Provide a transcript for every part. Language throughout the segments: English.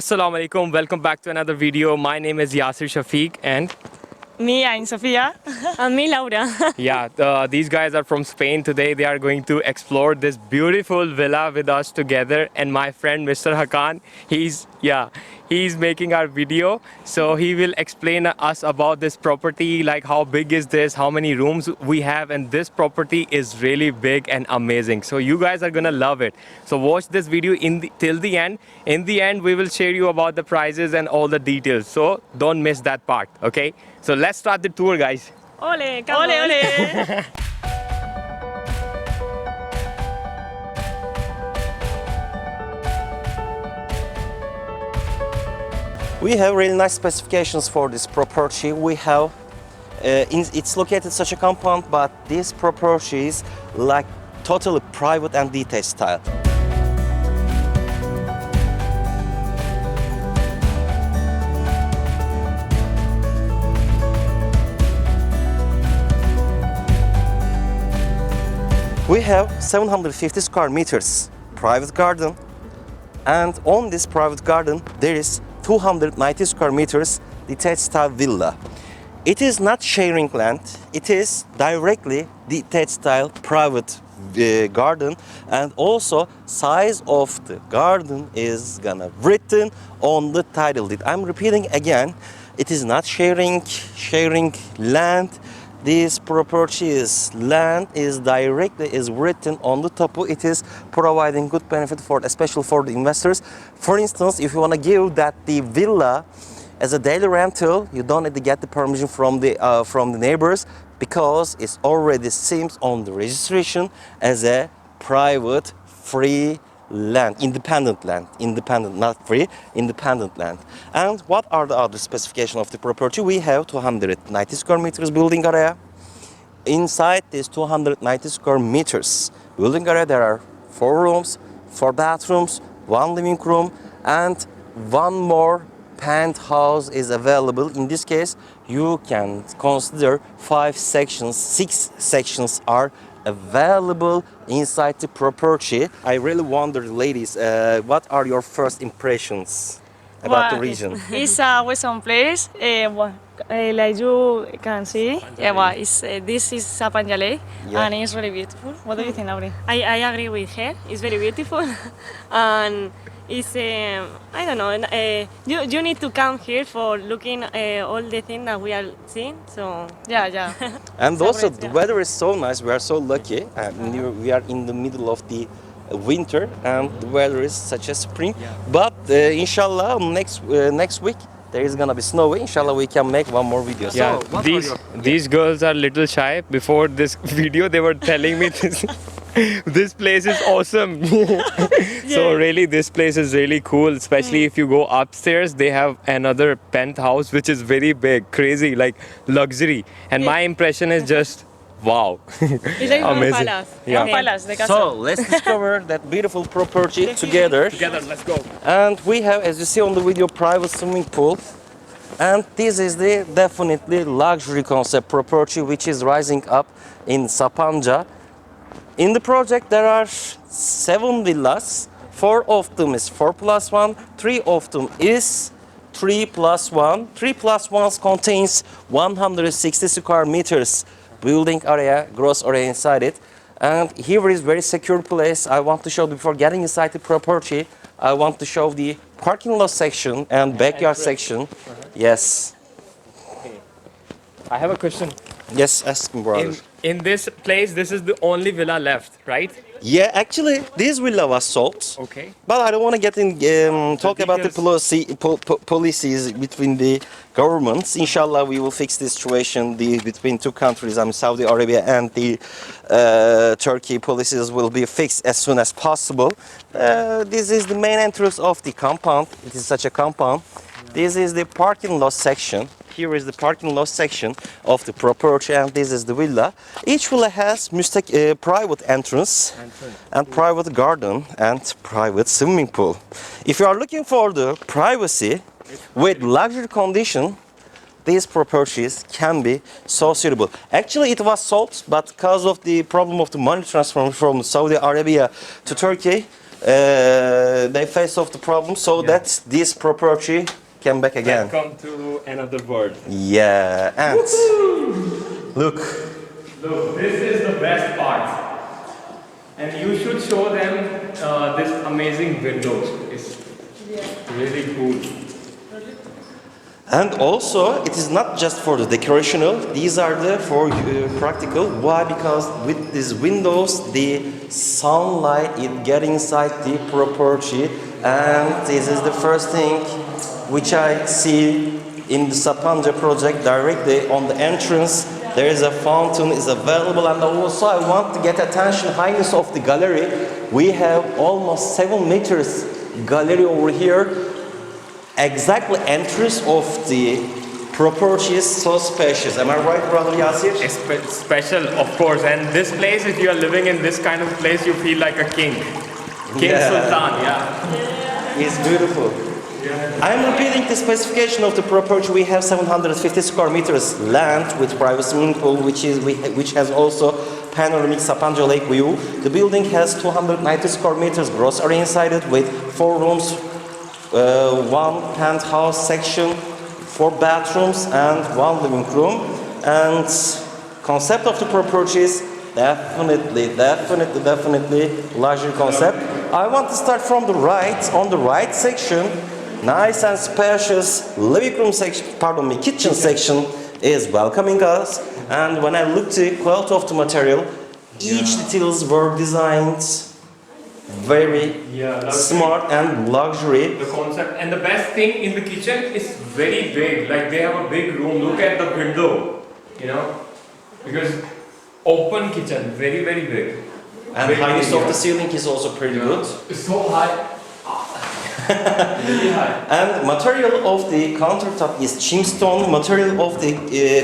Assalamu alaikum, welcome back to another video. My name is Yasir Shafiq and Me, I'm Sofia. Me, Laura. these guys are from Spain. Today they are going to explore this beautiful villa with us together, and my friend Mr. Hakan, he's making our video, so he will explain us about this property, like how big is this, how many rooms we have, and this property is really big and amazing, so you guys are gonna love it. So watch this video till the end. In the end we will share you about the prices and all the details, so don't miss that part. Okay, so let's start the tour, guys. Ole, come ole, ole. We have really nice specifications for this property. We have, it's located such a compound, but this property is like totally private and detached style. We have 750 square meters private garden, and on this private garden there is 290 square meters detached style villa. It is not sharing land, it is directly detached style private garden, and also size of the garden is gonna written on the title deed. I'm repeating again, it is not sharing land. This property is land is directly is written on the top. It is providing good benefit for, especially for the investors. For instance, if you want to give that the villa as a daily rental, you don't need to get the permission from the neighbors, because it's already seems on the registration as a private free land, independent, not free, independent land. And what are the other specifications of the property? We have 290 square meters building area. Inside this 290 square meters building area, there are 4 rooms, 4 bathrooms, 1 living room, and 1 more penthouse is available. In this case, you can consider 5 sections, 6 sections are available inside the property. I really wonder, ladies, what are your first impressions about the region? It's a western place. Like you can see, this is Sapanca, and it's really beautiful. What do you think, Laura? I agree with her. It's very beautiful. And it's, I don't know, you need to come here for looking all the things that we are seeing. So Yeah. And also the weather is so nice. We are so lucky. We are in the middle of the winter, and the weather is such a spring. But inshallah, next week there is gonna be snowy. Inshallah, we can make one more video. Yeah, So, these girls are little shy. Before this video they were telling me this place is awesome. So really this place is really cool, especially if you go upstairs. They have another penthouse which is very big, crazy, like luxury, and my impression is just wow. it's like Amazing. Palace. Yeah. One palace, the castle. So let's discover that beautiful property together. Let's go. And we have, as you see on the video, private swimming pool. And this is the definitely luxury concept property which is rising up in Sapanca. In the project there are 7 villas. 4 of them is 4+1. 3 of them is 3+1. 3+1 contains 160 square meters building area, gross area inside it. And here is very secure place. I want to show, before getting inside the property, I want to show the parking lot section and backyard section. Yes. I have a question. Yes, ask me, brother. In this place, this is the only villa left, right? Yeah, actually, this villa was sold. Okay. But I don't want to get in talk about the policies between the governments. Inshallah, we will fix this situation between 2 countries. I mean, Saudi Arabia and the Turkey policies will be fixed as soon as possible. This is the main entrance of the compound. It is such a compound. This is the parking lot section. Here is the parking lot section of the property, and this is the villa. Each villa has private entrance and private garden and private swimming pool. If you are looking for the privacy with luxury condition, these properties can be so suitable. Actually, it was sold, but because of the problem of the money transfer from Saudi Arabia to Turkey, they face off the problem so that this property came back again. Welcome to another world. Yeah, and look. Look, this is the best part. And you should show them this amazing windows. It's really cool. And also, it is not just for the decorational. These are the for practical. Why? Because with these windows, the sunlight it get inside the property, and this is the first thing which I see in the Sapanca project directly on the entrance. There is a fountain is available, and also I want to get attention highness of the gallery. We have almost 7 meters gallery over here. Exactly entrance of the property is so spacious. Am I right, brother Yasir? It's special, of course. And this place, if you are living in this kind of place, you feel like a king. King Sultan, yeah. It's beautiful. I'm repeating the specification of the property. We have 750 square meters land with private swimming pool, which has also panoramic Sapanca Lake view. The building has 290 square meters gross area inside it with 4 rooms, 1 penthouse section, 4 bathrooms and 1 living room. And concept of the property is definitely luxury concept. I want to start from the right. On the right section, nice and spacious living room section, kitchen section is welcoming us. And when I look at the quality of the material, each details were designed very smart and luxury. The concept and the best thing in the kitchen is very big. Like they have a big room. Look at the window, you know, because open kitchen, very big. And very highness big, of the ceiling is also pretty good. It's so high. Really high. And material of the countertop is chimstone. Material of the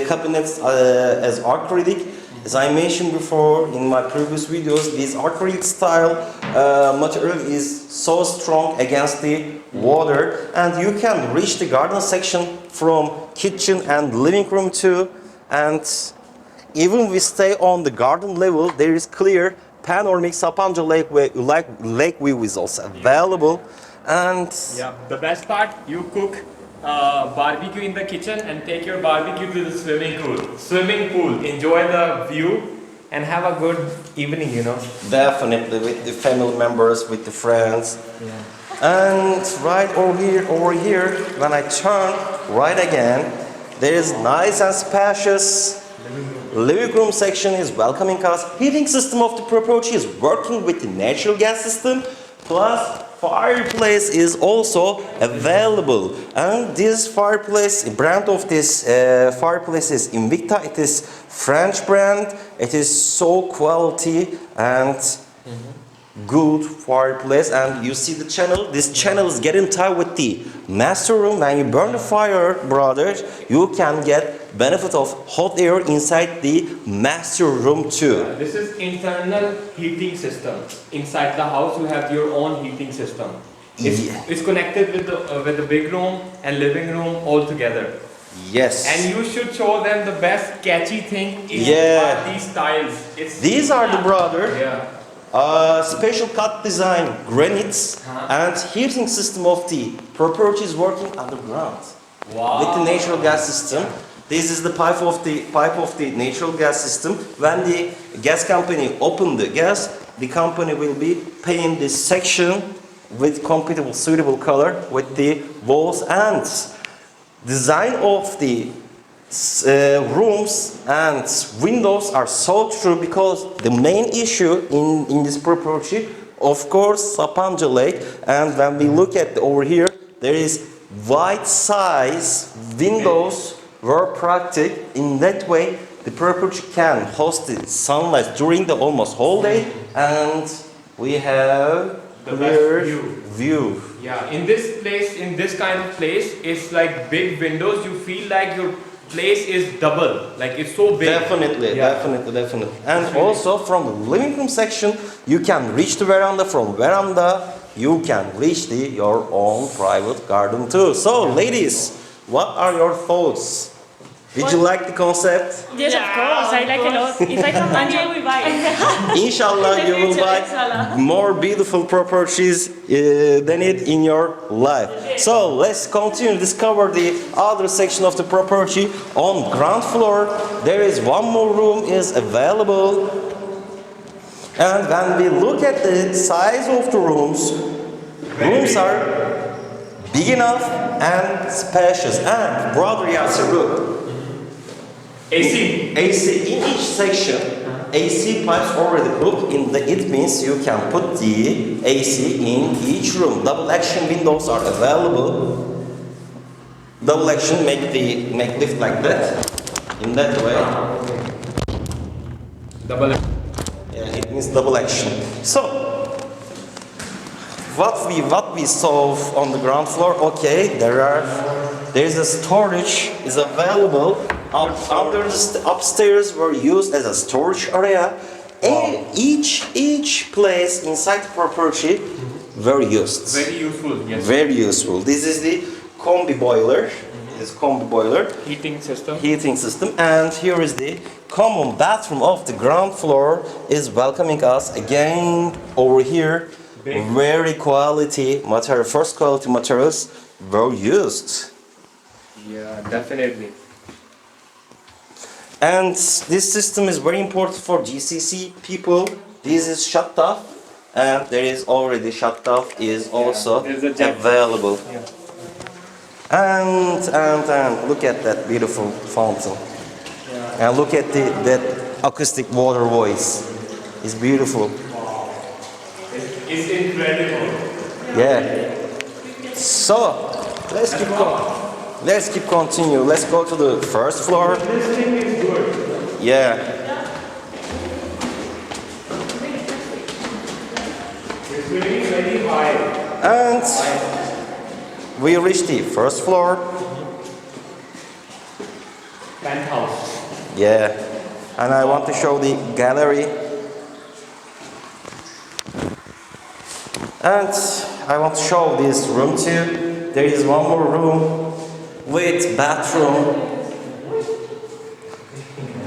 cabinets as acrylic. As I mentioned before in my previous videos, this acrylic style material is so strong against the water, and you can reach the garden section from kitchen and living room too. And even we stay on the garden level, there is clear panoramic Sapanca lake view is also available. And yeah, the best part, you cook barbecue in the kitchen and take your barbecue to the swimming pool. Enjoy the view and have a good evening, you know. Definitely with the family members, with the friends. Yeah. And right over here, when I turn right again, there is nice and spacious living room section is welcoming us. Heating system of the property is working with the natural gas system, plus fireplace is also available. And this fireplace, brand of this fireplace is Invicta. It is French brand. It is so quality and good fireplace. And you see the channel. This channel is getting tied with the master room. When you burn the fire, brothers, you can get benefit of hot air inside the master room too. This is internal heating system. Inside the house, you have your own heating system. It's connected with the big room and living room all together. Yes. And you should show them the best catchy thing is these tiles. These are the brother. Yeah. Special cut design granites and heating system of the property is working underground. Wow. With the natural gas system. This is the pipe of the natural gas system. When the gas company open the gas, the company will be painting this section with compatible, suitable color with the walls, and design of the rooms and windows are so true, because the main issue in this property, of course, Sapanca Lake. And when we look at over here, there is wide size windows were practical. In that way, the property can host the sunlight during the almost whole day, and we have the clear best view. Yeah, in this place, in this kind of place, it's like big windows. You feel like your place is double, like it's so big. Definitely. And also from the living room section, you can reach the veranda. From veranda, you can reach your own private garden too. So, ladies, what are your thoughts? Did you like the concept? Yes, of course. I like a lot. If I have money, I will buy it. Inshallah, you will buy more beautiful properties than it in your life. So let's continue to discover the other section of the property. On ground floor, there is one more room is available. And when we look at the size of the rooms are big enough and spacious. And brother Yasser, look. AC in each section. AC pipes already put in the. It means you can put the AC in each room. Double action windows are available. Double action make lift like that. In that way. Double. Yeah, it means double action. So what we saw on the ground floor, okay, there is a storage is available. Under the upstairs were used as a storage area. And each place inside the property were used. Very useful, yes. Very useful. This is the combi boiler. This combi boiler. Heating system. And here is the common bathroom of the ground floor is welcoming us again over here. Big. Very quality material, first quality materials were used. Yeah, definitely. And this system is very important for GCC people. This is shut off, and there is already shut off is also there's a jet. available. Yeah. And look at that beautiful fountain. Yeah. And look at that acoustic water voice. It's beautiful. It's incredible. Yeah. So let's keep going. Let's keep continue. Let's go to the first floor. This thing is good. Yeah. It's really very high. And we reached the first floor. Penthouse. Yeah. And I want to show the gallery. And I want to show this room too. There is one more room with bathroom.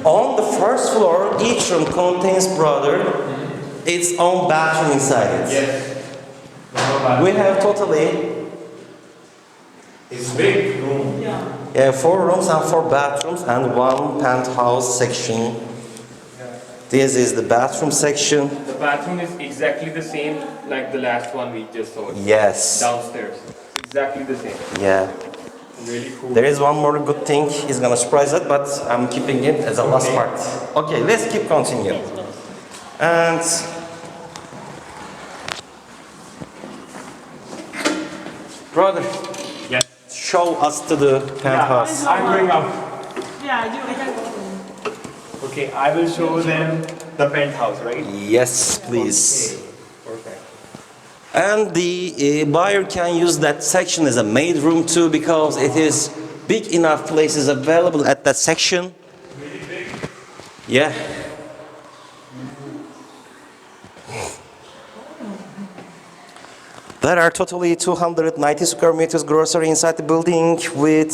On the first floor, each room contains, brother, its own bathroom inside it. Yes. We have totally It's big room. 4 rooms and 4 bathrooms and 1 penthouse section. This is the bathroom section. The bathroom is exactly the same like the last one we just saw. Yes. Downstairs. Exactly the same. Yeah. Really cool. There is one more good thing. He's gonna surprise it, but I'm keeping it as a last part. Okay, let's keep continue. And brother, Yes. show us to the penthouse. I'm going up. Yeah, you can go. Okay, I will show them the penthouse, right? Yes, please. Okay. Perfect. And the buyer can use that section as a maid room too, because it is big enough places available at that section. Really big. Yeah. There are totally 290 square meters grocery inside the building with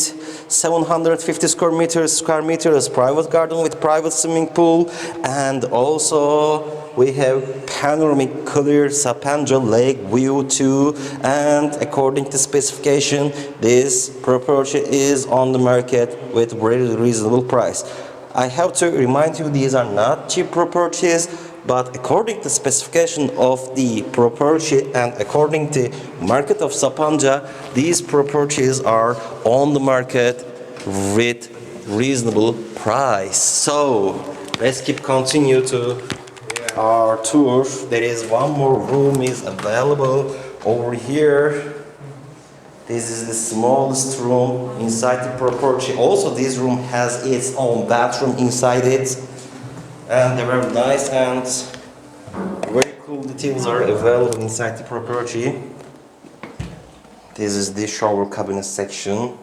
750 square meters private garden with private swimming pool, and also we have panoramic clear Sapanca lake view too. And according to specification, this property is on the market with very reasonable price. I have to remind you, these are not cheap properties, but according to specification of the property and according to market of Sapanca, these properties are on the market with reasonable price. So let's keep continue to our tour. There is one more room is available over here. This is the smallest room inside the property. Also, this room has its own bathroom inside it. And they were nice and very cool details are available inside the property. This is the shower cabinet section.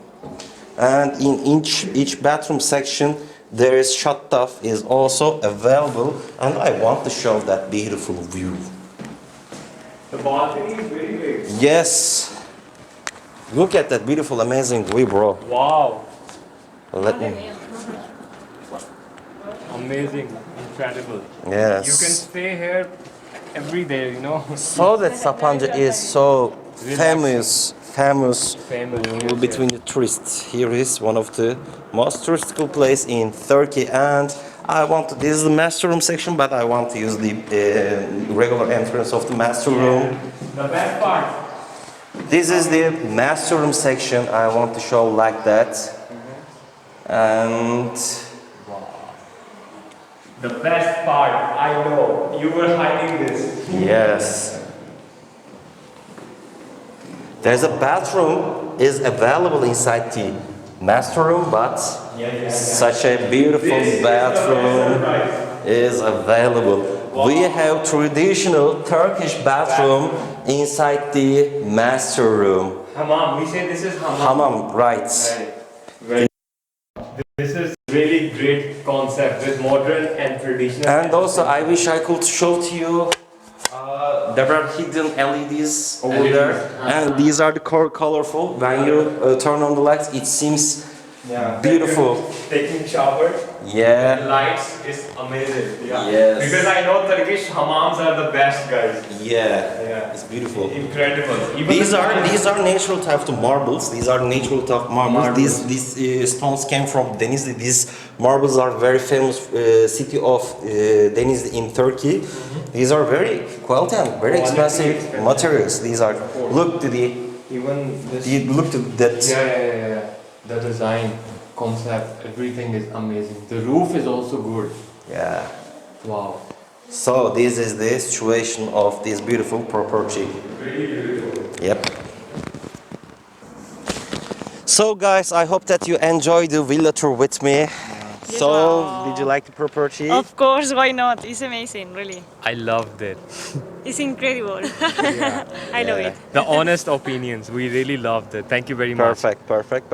And in each bathroom section, there is shut off is also available. And I want to show that beautiful view. The balcony is very big. Yes. Look at that beautiful, amazing view, bro. Wow. Let me. Amazing, incredible. Yes. You can stay here every day, you know. So that Sapanca is so famous Famous, between the tourists. Here is one of the most touristical place in Turkey, and this is the master room section, but I want to use the regular entrance of the master room. The best part. This is the master room section. I want to show like that. And The best part, I know. You were hiding this. yes, there's a bathroom is available inside the master room, but such a beautiful bathroom is available. We have traditional Turkish bathroom inside the master room. Hammam, we say this is hammam. Hammam, right. Very. This is really great concept with modern and traditional. And also, I wish I could show to you. There are hidden LEDs over there, and these are the colorful. When you turn on the lights, it seems beautiful. Taking shower. The Yeah. lights is amazing. Yeah. Yes. Because I know Turkish hammams are the best, guys. Yeah. It's beautiful. Incredible. Even These are natural type of marbles. These are natural type of marbles. These stones came from Denizli. These marbles are very famous city of Denizli in Turkey. These are very quality and very expensive materials. These are look to the even this. look to that. Yeah. The design, concept, everything is amazing. The roof is also good. Yeah. Wow. So this is the situation of this beautiful property. Really beautiful. Yep. So guys, I hope that you enjoyed the villa tour with me. So, did you like the property? Of course, why not? It's amazing, really. I loved it. It's incredible. I love it. The honest opinions, we really loved it. Thank you very much. Perfect.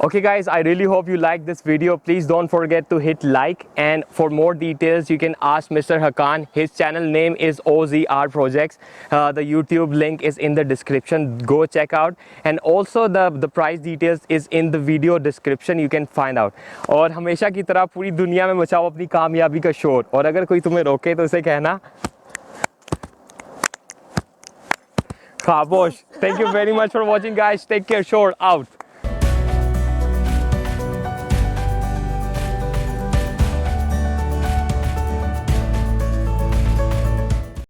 Okay guys, I really hope you liked this video. Please don't forget to hit like, and for more details you can ask Mr. Hakan. His channel name is OZR Projects. The YouTube link is in the description. Go check out, and also the price details is in the video description. You can find out. और हमेशा की तरह पूरी दुनिया में मचाओ अपनी कामयाबी का शोर, और अगर कोई तुम्हें रोके तो उसे कहना खामोश. Thank you very much for watching guys. Take care. Shor out.